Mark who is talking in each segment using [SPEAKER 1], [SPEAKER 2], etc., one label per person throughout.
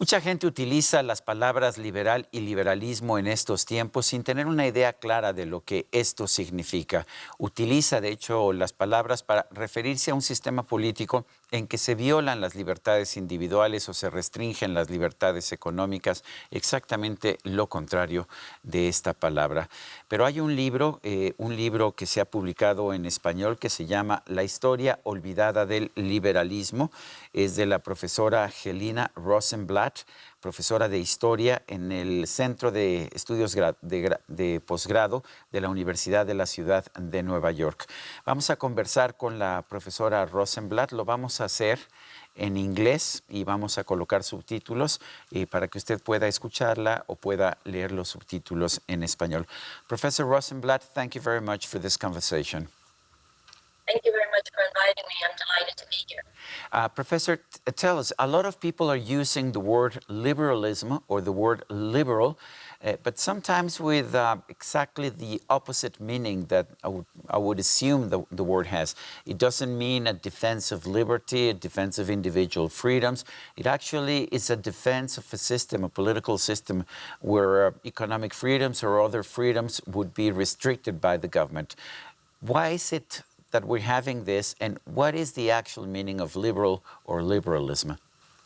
[SPEAKER 1] Mucha gente utiliza las palabras liberal y liberalismo en estos tiempos sin tener una idea clara de lo que esto significa. Utiliza, de hecho, las palabras para referirse a un sistema político en que se violan las libertades individuales o se restringen las libertades económicas, exactamente lo contrario de esta palabra. Pero hay un libro que se ha publicado en español que se llama La historia olvidada del liberalismo. Es de la profesora Helena Rosenblatt, profesora de historia en el Centro de Estudios de Posgrado de la Universidad de la Ciudad de Nueva York. Vamos a conversar con la profesora Rosenblatt, lo vamos a hacer en inglés y vamos a colocar subtítulos para que usted pueda escucharla o pueda leer los subtítulos en español. Professor Rosenblatt, thank you very much for this conversation.
[SPEAKER 2] Thank you very much for inviting me. I'm delighted to be here.
[SPEAKER 1] Professor, tell us, a lot of people are using the word liberalism or the word liberal, but sometimes with exactly the opposite meaning that I would assume the word has. It doesn't mean a defense of liberty, a defense of individual freedoms. It actually is a defense of a system, a political system, where economic freedoms or other freedoms would be restricted by the government. Why is it that we're having this, and what is the actual meaning of liberal or liberalism?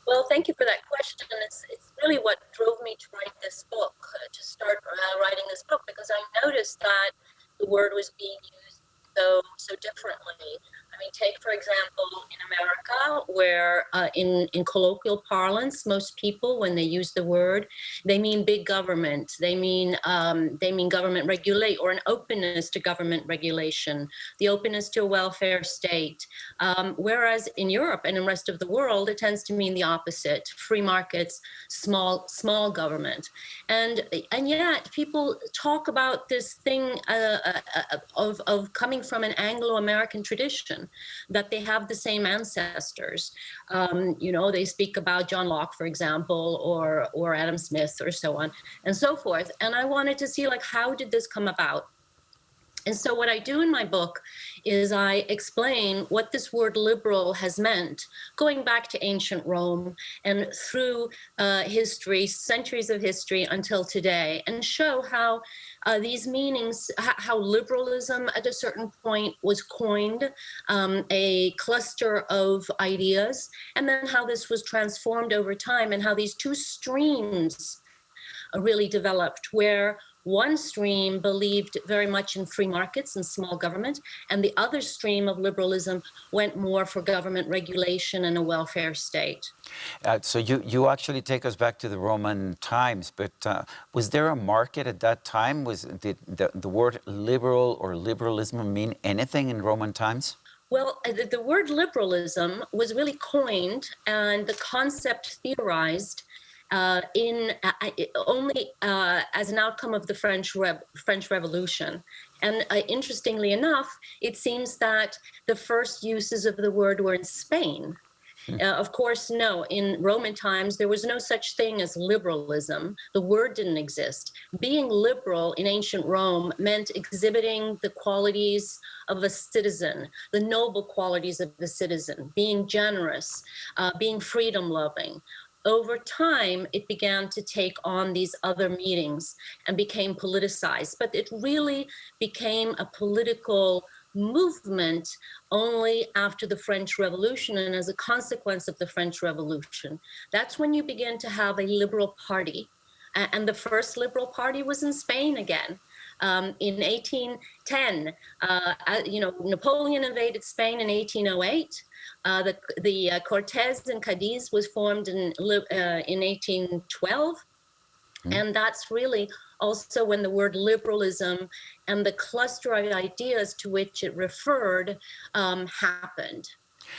[SPEAKER 2] Well, thank you for that question. It's really what drove me to write this book, to start writing this book, because I noticed that the word was being used so differently. I mean, take, for example, in America, where in colloquial parlance, most people, when they use the word, they mean big government. They mean government regulate, or an openness to government regulation, the openness to a welfare state. Whereas in Europe and in the rest of the world, it tends to mean the opposite: free markets, small government. And yet people talk about this thing of coming from an Anglo-American tradition, that they have the same ancestors. They speak about John Locke, for example, or Adam Smith, or so on and so forth. And I wanted to see, how did this come about? And so what I do in my book is I explain what this word liberal has meant, going back to ancient Rome and through history, centuries of history until today, and show how these meanings, how liberalism at a certain point was coined, a cluster of ideas, and then how this was transformed over time, and how these two streams really developed, where one stream believed very much in free markets and small government, and the other stream of liberalism went more for government regulation and a welfare state.
[SPEAKER 1] So you actually take us back to the Roman times, but was there a market at that time? Did the word liberal or liberalism mean anything in Roman times?
[SPEAKER 2] Well, the word liberalism was really coined and the concept theorized only as an outcome of the French Revolution. And interestingly enough, it seems that the first uses of the word were in Spain. Of course, no, in Roman times, there was no such thing as liberalism. The word didn't exist. Being liberal in ancient Rome meant exhibiting the qualities of a citizen, the noble qualities of the citizen, being generous, being freedom-loving. Over time, it began to take on these other meanings and became politicized. But it really became a political movement only after the French Revolution and as a consequence of the French Revolution. That's when you begin to have a liberal party. And the first liberal party was in Spain again. In 1810, Napoleon invaded Spain in 1808. The Cortes in Cadiz was formed in 1812. And that's really also when the word liberalism and the cluster of ideas to which it referred happened.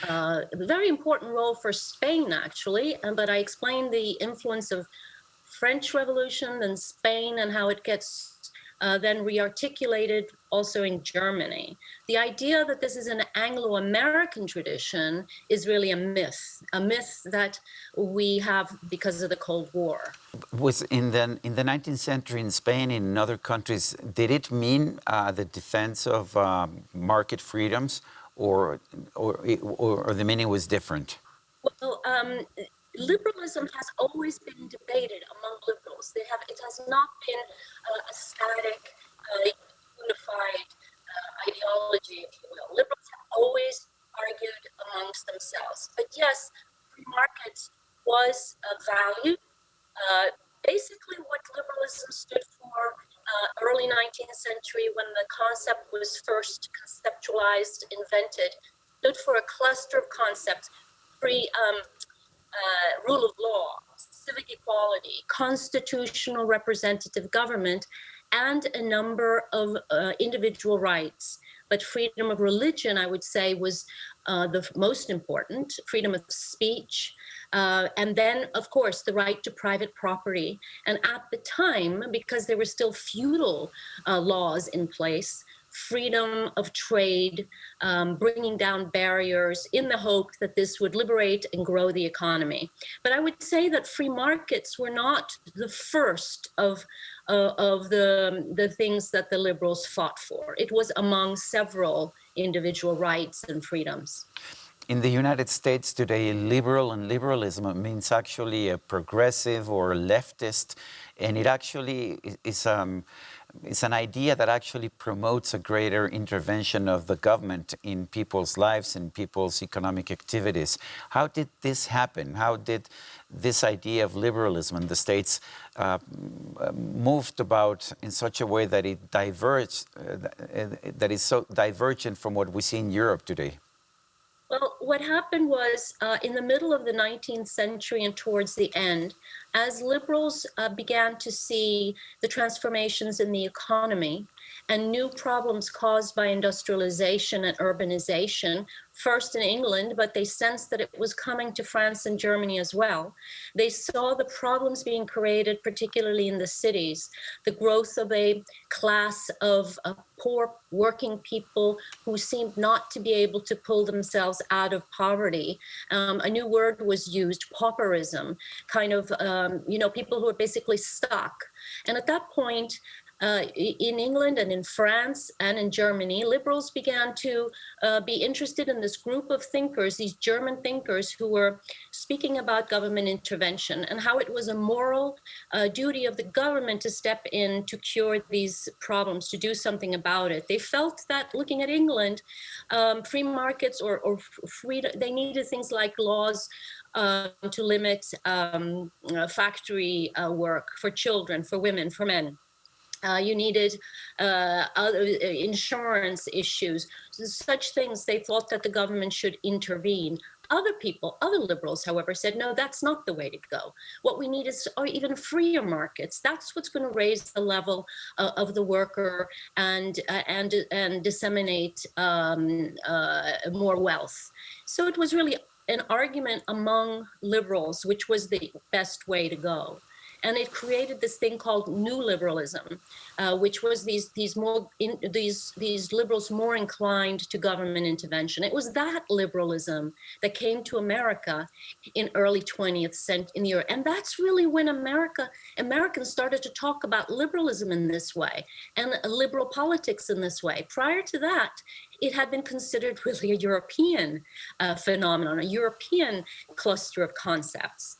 [SPEAKER 2] A very important role for Spain, actually, but I explained the influence of French Revolution and Spain and how it gets then re-articulated also in Germany. The idea that this is an Anglo-American tradition is really a myth that we have because of the Cold War.
[SPEAKER 1] Was in the 19th century in Spain, in other countries, did it mean the defense of market freedoms, or the meaning was different?
[SPEAKER 2] Well, liberalism has always been debated among liberals. It has not been a static, unified ideology, if you will. Liberals have always argued amongst themselves. But yes, free markets was valued. Basically, what liberalism stood for early 19th century, when the concept was first conceptualized, invented, stood for a cluster of concepts: free rule of law, civic equality, constitutional representative government, and a number of individual rights. But freedom of religion, I would say, was the most important, freedom of speech, and then, of course, the right to private property. And at the time, because there were still feudal laws in place, freedom of trade, bringing down barriers in the hope that this would liberate and grow the economy. But I would say that free markets were not the first of the things that the liberals fought for. It was among several individual rights and freedoms.
[SPEAKER 1] In the United States today, liberal and liberalism means actually a progressive or leftist, and it actually is it's an idea that actually promotes a greater intervention of the government in people's lives and people's economic activities. How did this happen? How did this idea of liberalism in the States moved about in such a way that it diverged, that is so divergent from what we see in Europe today?
[SPEAKER 2] Well, what happened was in the middle of the 19th century and towards the end, as liberals began to see the transformations in the economy and new problems caused by industrialization and urbanization, first in England, but they sensed that it was coming to France and Germany as well. They saw the problems being created, particularly in the cities, the growth of a class of poor working people who seemed not to be able to pull themselves out of poverty. A new word was used, pauperism, kind of, people who are basically stuck. And at that point, in England and in France and in Germany, liberals began to be interested in this group of thinkers, these German thinkers who were speaking about government intervention and how it was a moral duty of the government to step in to cure these problems, to do something about it. They felt that, looking at England, free markets or freedom, they needed things like laws to limit factory work for children, for women, for men. You needed other insurance issues, such things. They thought that the government should intervene. Other people, other liberals, however, said, no, that's not the way to go. What we need is even freer markets. That's what's going to raise the level of the worker and disseminate more wealth. So it was really an argument among liberals, which was the best way to go. And it created this thing called new liberalism, which was these liberals more inclined to government intervention. It was that liberalism that came to America in early 20th century, and that's really when Americans started to talk about liberalism in this way and liberal politics in this way. Prior to that, it had been considered really a European phenomenon, a European cluster of concepts.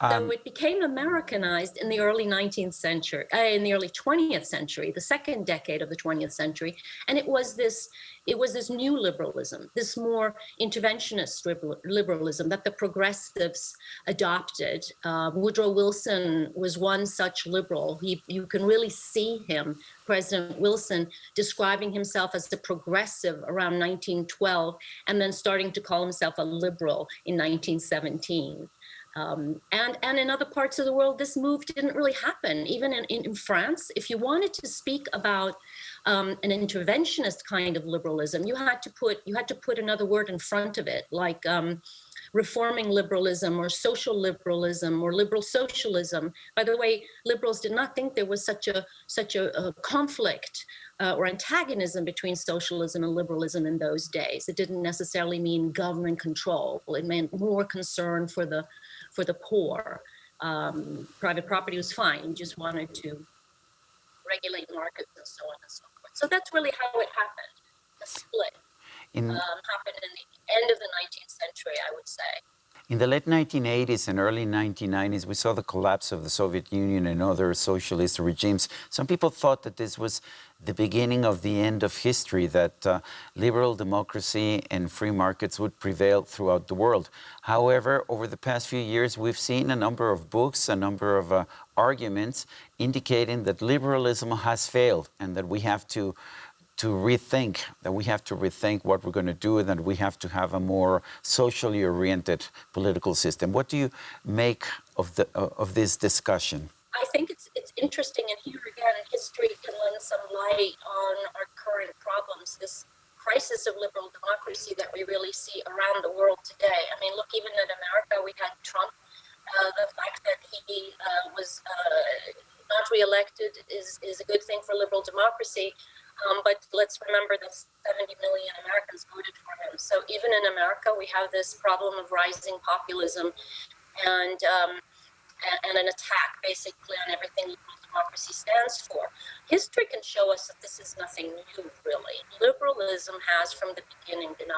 [SPEAKER 2] So it became Americanized in the early 19th century, in the early 20th century, the second decade of the 20th century. And it was this new liberalism, this more interventionist liberalism that the progressives adopted. Woodrow Wilson was one such liberal. You can really see him, President Wilson, describing himself as the progressive around 1912, and then starting to call himself a liberal in 1917. And in other parts of the world, this move didn't really happen. Even in France, if you wanted to speak about an interventionist kind of liberalism, you had to put another word in front of it, like reforming liberalism or social liberalism or liberal socialism. By the way, liberals did not think there was such a conflict or antagonism between socialism and liberalism in those days. It didn't necessarily mean government control. It meant more concern for the poor. Private property was fine. You just wanted to regulate markets and so on and so forth. So that's really how it happened. The split happened in the end of the 19th century, I would say.
[SPEAKER 1] In the late 1980s and early 1990s, we saw the collapse of the Soviet Union and other socialist regimes. Some people thought that this was the beginning of the end of history, that liberal democracy and free markets would prevail throughout the world. However, over the past few years, we've seen a number of books, a number of arguments indicating that liberalism has failed and that we have to rethink, what we're going to do, and that we have to have a more socially oriented political system. What do you make of this discussion?
[SPEAKER 2] I think it's interesting, and here again, history can lend some light on our current problems, this crisis of liberal democracy that we really see around the world today. I mean, look, even in America, we had Trump. The fact that he was not reelected is a good thing for liberal democracy. But let's remember that 70 million Americans voted for him. So even in America, we have this problem of rising populism and an attack basically on everything liberal democracy stands for. History can show us that this is nothing new, really. Liberalism has from the beginning been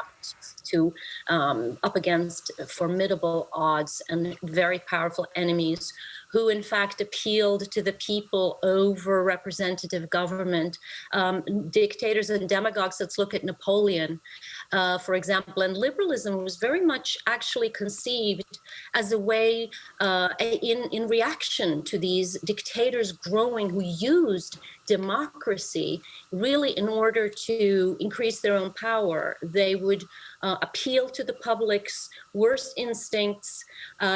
[SPEAKER 2] up against formidable odds and very powerful enemies who in fact appealed to the people over representative government. Dictators and demagogues, let's look at Napoleon, for example. And liberalism was very much actually conceived as a way in reaction to these dictators growing who used democracy really in order to increase their own power. They would appeal to the public's worst instincts,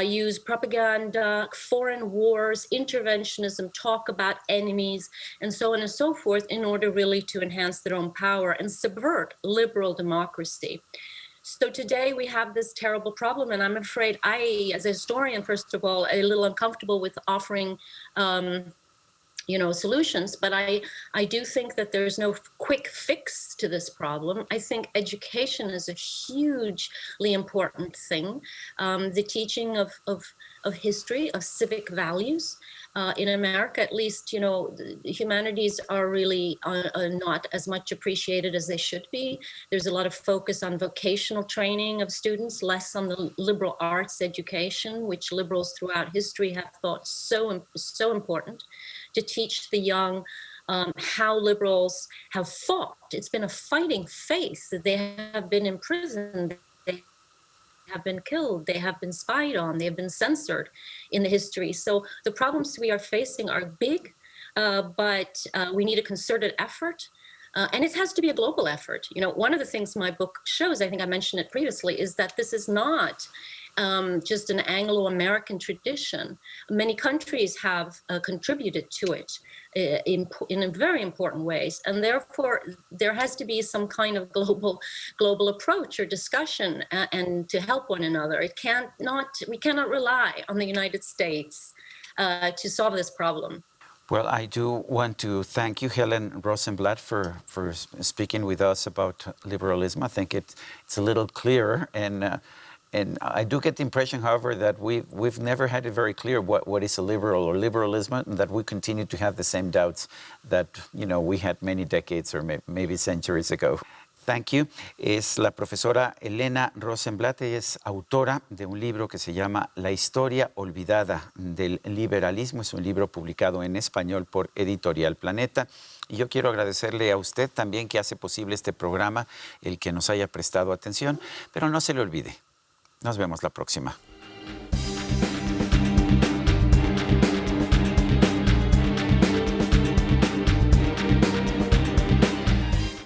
[SPEAKER 2] use propaganda, foreign wars, interventionism, talk about enemies, and so on and so forth in order really to enhance their own power and subvert liberal democracy. So today we have this terrible problem, and I'm afraid I, as a historian, first of all, a little uncomfortable with offering solutions, but I do think that there's no quick fix to this problem. I think education is a hugely important thing. The teaching of history, of civic values. In America, at least, the humanities are really not as much appreciated as they should be. There's a lot of focus on vocational training of students, less on the liberal arts education, which liberals throughout history have thought so important, to teach the young how liberals have fought. It's been a fighting faith that they have been imprisoned, they have been killed, they have been spied on, they have been censored in the history. So the problems we are facing are big, but we need a concerted effort. And it has to be a global effort. One of the things my book shows, I think I mentioned it previously, is that this is not just an Anglo-American tradition. Many countries have contributed to it in very important ways, and therefore there has to be some kind of global approach or discussion and to help one another. We cannot rely on the United States to solve this problem.
[SPEAKER 1] Well, I do want to thank you, Helena Rosenblatt, for speaking with us about liberalism. I think it's a little clearer, and I do get the impression, however, that we've never had it very clear what is a liberal or liberalism, and that we continue to have the same doubts that we had many decades or maybe centuries ago. Thank you. Es la profesora Helena Rosenblatt. Ella es autora de un libro que se llama La historia olvidada del liberalismo. Es un libro publicado en español por Editorial Planeta. Y yo quiero agradecerle a usted también que hace posible este programa, el que nos haya prestado atención, pero no se le olvide. Nos vemos la próxima.